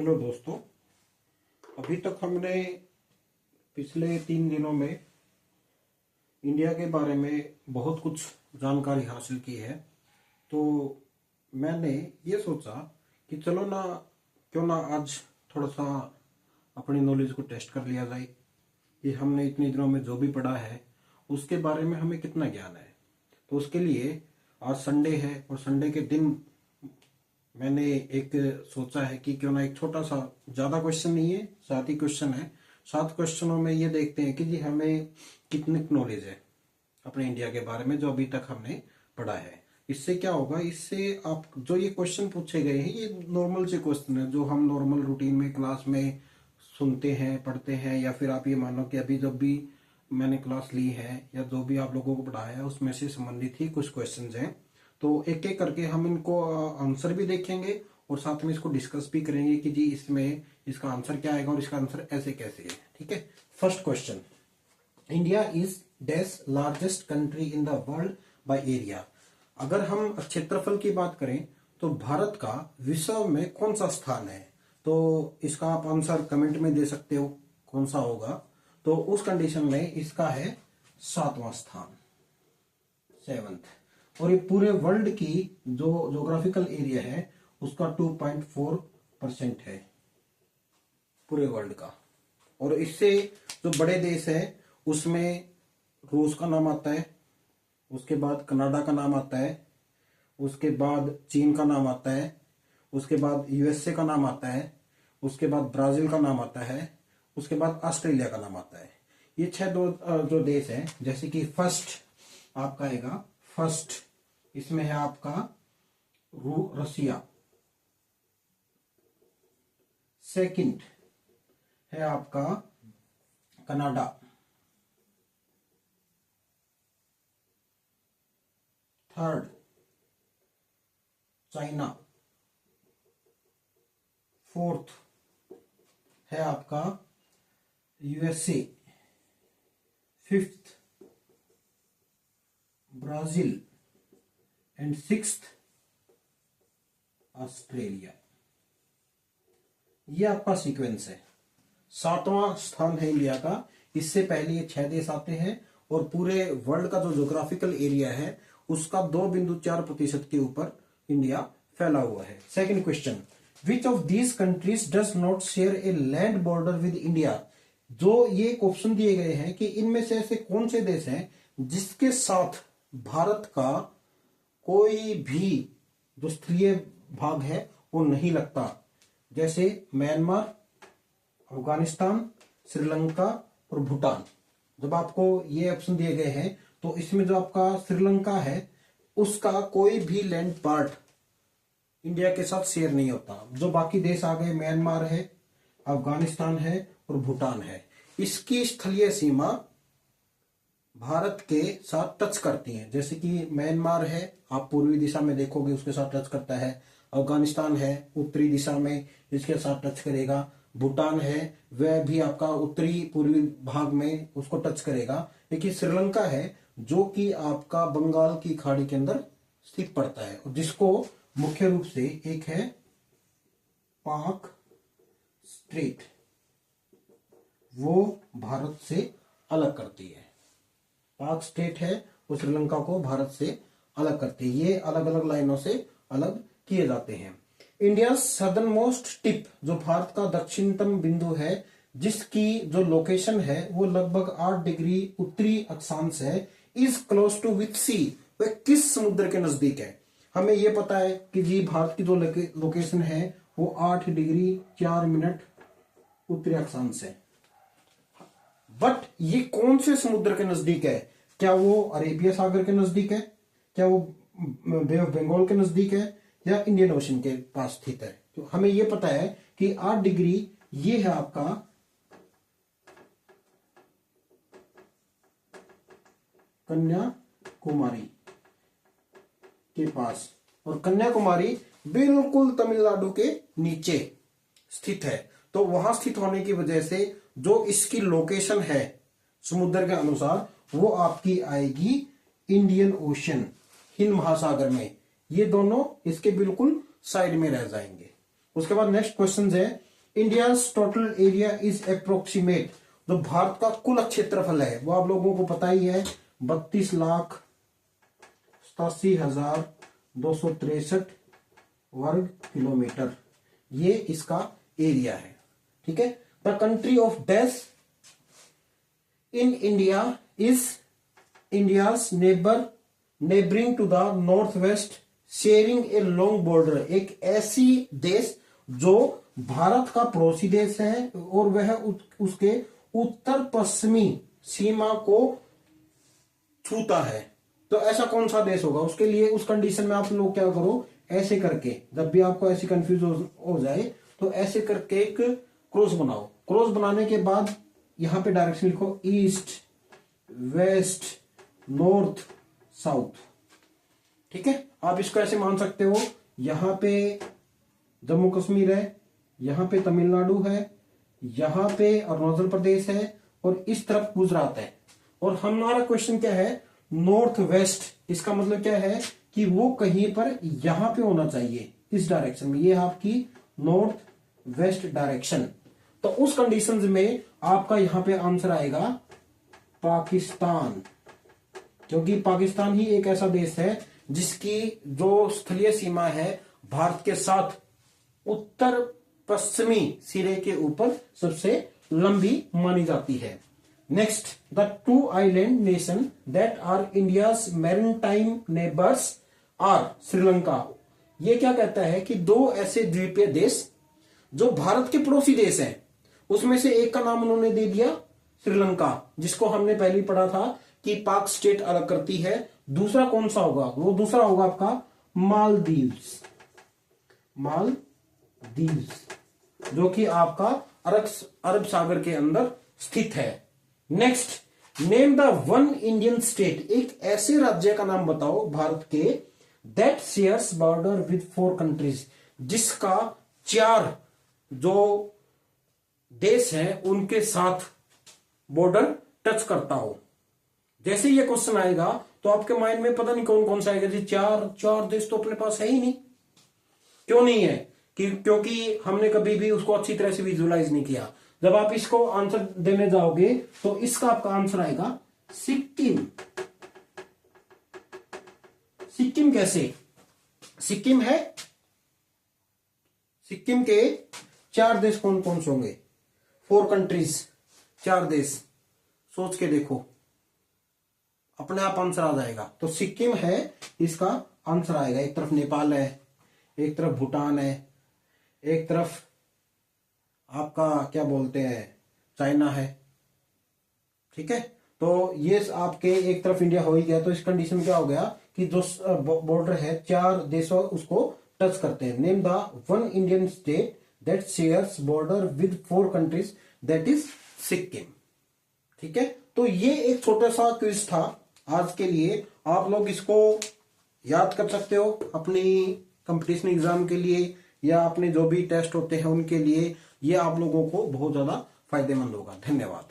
Hello दोस्तों। अभी तक हमने पिछले 3 दिनों में इंडिया के बारे में बहुत कुछ जानकारी हासिल की है। तो मैंने ये सोचा कि चलो ना, क्यों ना आज थोड़ा सा अपनी नॉलेज को टेस्ट कर लिया जाए कि हमने इतने दिनों में जो भी पढ़ा है उसके बारे में हमें कितना ज्ञान है। तो उसके लिए आज संडे है और संडे के दिन मैंने एक सोचा है कि क्यों ना एक छोटा सा, ज्यादा क्वेश्चन नहीं है, 7 ही क्वेश्चन है। 7 क्वेश्चनों में ये देखते हैं कि जी हमें कितनी नॉलेज है अपने इंडिया के बारे में जो अभी तक हमने पढ़ा है। इससे क्या होगा, इससे आप जो ये क्वेश्चन पूछे गए हैं ये नॉर्मल से क्वेश्चन है जो हम नॉर्मल रूटीन में क्लास में सुनते हैं, पढ़ते हैं, या फिर आप ये मान लो कि अभी जब भी मैंने क्लास ली है या जो भी आप लोगों को पढ़ाया है उसमें से संबंधित ही कुछ क्वेश्चंस हैं। तो एक एक करके हम इनको आंसर भी देखेंगे और साथ में इसको डिस्कस भी करेंगे कि जी इसमें इसका आंसर क्या आएगा और इसका आंसर ऐसे कैसे है। ठीक है। First question, India is dash largest country in the world by area. अगर हम क्षेत्रफल की बात करें तो भारत का विश्व में कौन सा स्थान है? तो इसका आप आंसर कमेंट में दे सकते हो कौन सा होगा। तो उस कंडीशन में इसका है 7वां स्थान, 7th। और ये पूरे वर्ल्ड की जो ज्योग्राफिकल एरिया है उसका 2.4% है पूरे वर्ल्ड का। और इससे जो बड़े देश है उसमें रूस का नाम आता है, उसके बाद कनाडा का नाम आता है, उसके बाद चीन का नाम आता है, उसके बाद यूएसए का नाम आता है, उसके बाद ब्राजील का नाम आता है, उसके बाद ऑस्ट्रेलिया का नाम आता है। ये 6 जो देश हैं, जैसे कि फर्स्ट आपका आएगा, फर्स्ट इसमें है आपका रसिया, सेकंड है आपका कनाडा, थर्ड चाइना, फोर्थ है आपका USA, fifth Brazil and sixth Australia. ये आपका सीक्वेंस है। 7वां स्थान है इंडिया का। इससे पहले ये 6 देश आते हैं और पूरे वर्ल्ड का जो ज्योग्राफिकल एरिया है उसका 2.4% के ऊपर इंडिया फैला हुआ है। Second question, which of these countries does not share a land border with India. जो ये ऑप्शन दिए गए हैं कि इनमें से ऐसे कौन से देश हैं जिसके साथ भारत का कोई भी जो स्थलीय भाग है वो नहीं लगता, जैसे म्यांमार, अफगानिस्तान, श्रीलंका और भूटान। जब आपको ये ऑप्शन दिए गए हैं तो इसमें जो आपका श्रीलंका है उसका कोई भी लैंड पार्ट इंडिया के साथ शेयर नहीं होता। जो बाकी देश आ गए, म्यांमार है, अफगानिस्तान है और भूटान है, इसकी स्थलीय सीमा भारत के साथ टच करती है। जैसे कि म्यांमार है, आप पूर्वी दिशा में देखोगे उसके साथ टच करता है। अफगानिस्तान है उत्तरी दिशा में, इसके साथ टच करेगा। भूटान है वह भी आपका उत्तरी पूर्वी भाग में उसको टच करेगा। लेकिन श्रीलंका है जो कि आपका बंगाल की खाड़ी के अंदर स्थित पड़ता है और जिसको मुख्य रूप से एक है पाक स्ट्रेट, वो भारत से अलग करती है। पाक स्टेट है वो श्रीलंका को भारत से अलग करती है। ये अलग अलग लाइनों से अलग किए जाते हैं। इंडिया सदर्न मोस्ट टिप, जो भारत का दक्षिणतम बिंदु है जिसकी जो लोकेशन है वो लगभग 8 डिग्री उत्तरी अक्षांश है, इज क्लोज टू विच सी, वह किस समुद्र के नजदीक है। हमें ये पता है कि जी भारत की जो लोकेशन है वो 8 डिग्री 4 मिनट उत्तरी अक्षांश है, बट ये कौन से समुद्र के नजदीक है? क्या वो अरेबिया सागर के नजदीक है, क्या वो बे ऑफ बंगाल के नजदीक है, या इंडियन ओशन के पास स्थित है? तो हमें ये पता है कि 8 डिग्री ये है आपका कन्याकुमारी के पास, और कन्याकुमारी बिल्कुल तमिलनाडु के नीचे स्थित है। तो वहां स्थित होने की वजह से जो इसकी लोकेशन है समुद्र के अनुसार वो आपकी आएगी इंडियन ओशन, हिंद महासागर में। ये दोनों इसके बिल्कुल साइड में रह जाएंगे। उसके बाद नेक्स्ट क्वेश्चन है, India's total area is approximate, जो भारत का कुल क्षेत्रफल है वो आप लोगों को पता ही है, 32,87,263 वर्ग किलोमीटर, ये इसका एरिया है। ठीक है। The country of dash in India is India's neighbouring to the north west sharing a long border, एक ऐसी देश जो भारत का पड़ोसी देश है और वह उसके उत्तर पश्चिमी सीमा को छूता है। तो ऐसा कौन सा देश होगा, उसके लिए उस कंडीशन में आप लोग क्या करो, ऐसे करके, जब भी आपको ऐसी कंफ्यूज हो जाए तो ऐसे करके एक क्रॉस बनाओ। क्रॉस बनाने के बाद यहां पे डायरेक्शन लिखो, ईस्ट वेस्ट नॉर्थ साउथ। ठीक है। आप इसको ऐसे मान सकते हो, यहां पे जम्मू कश्मीर है, यहां पे तमिलनाडु है, यहां पे अरुणाचल प्रदेश है और इस तरफ गुजरात है। और हमारा क्वेश्चन क्या है, नॉर्थ वेस्ट, इसका मतलब क्या है कि वो कहीं पर यहां पे होना चाहिए, इस डायरेक्शन में, ये आपकी नॉर्थ वेस्ट डायरेक्शन। तो उस कंडीशंस में आपका यहां पे आंसर आएगा पाकिस्तान, क्योंकि पाकिस्तान ही एक ऐसा देश है जिसकी जो स्थलीय सीमा है भारत के साथ उत्तर पश्चिमी सिरे के ऊपर सबसे लंबी मानी जाती है। Next, the two island nation that are India's maritime neighbours are Sri Lanka. ये क्या कहता है कि दो ऐसे द्वीपीय देश जो भारत के पड़ोसी देश हैं, उसमें से एक का नाम उन्होंने दे दिया श्रीलंका, जिसको हमने पहले ही पढ़ा था कि पाक स्टेट अलग करती है। दूसरा कौन सा होगा, वो दूसरा होगा आपका मालदीव्स, मालदीव्स, जो कि आपका अरब सागर के अंदर स्थित है। Next, name the one Indian state, एक ऐसे राज्य का नाम बताओ भारत के, that shares border with 4 countries, जिसका 4 जो देश हैं उनके साथ बॉर्डर टच करता हो। जैसे ये क्वेश्चन आएगा तो आपके माइंड में पता नहीं कौन कौन सा आएगा जी, चार देश तो अपने पास है ही नहीं। क्यों नहीं है, क्योंकि हमने कभी भी उसको अच्छी तरह से विजुअलाइज नहीं किया। जब आप इसको आंसर देने जाओगे तो इसका आपका आंसर आएगा सिक्किम। सिक्किम कैसे, सिक्किम है, सिक्किम के 4 देश कौन कौन से होंगे, 4 कंट्रीज, 4 देश, सोच के देखो, अपने आप आंसर आ जाएगा। तो सिक्किम है, इसका आंसर आएगा। एक तरफ नेपाल है, एक तरफ भूटान है, एक तरफ आपका क्या बोलते हैं चाइना है। ठीक है। तो ये आपके एक तरफ इंडिया हो ही गया, तो इस कंडीशन में क्या हो गया कि जो बॉर्डर है 4 देशों उसको टच करते हैं। Name the one Indian state that shares border with 4 countries, that is Sikkim. ठीक है। तो ये एक छोटा सा क्विज था आज के लिए, आप लोग इसको याद कर सकते हो अपनी कंपटीशन एग्जाम के लिए या अपने जो भी टेस्ट होते हैं उनके लिए। ये आप लोगों को बहुत ज्यादा फायदेमंद होगा। धन्यवाद।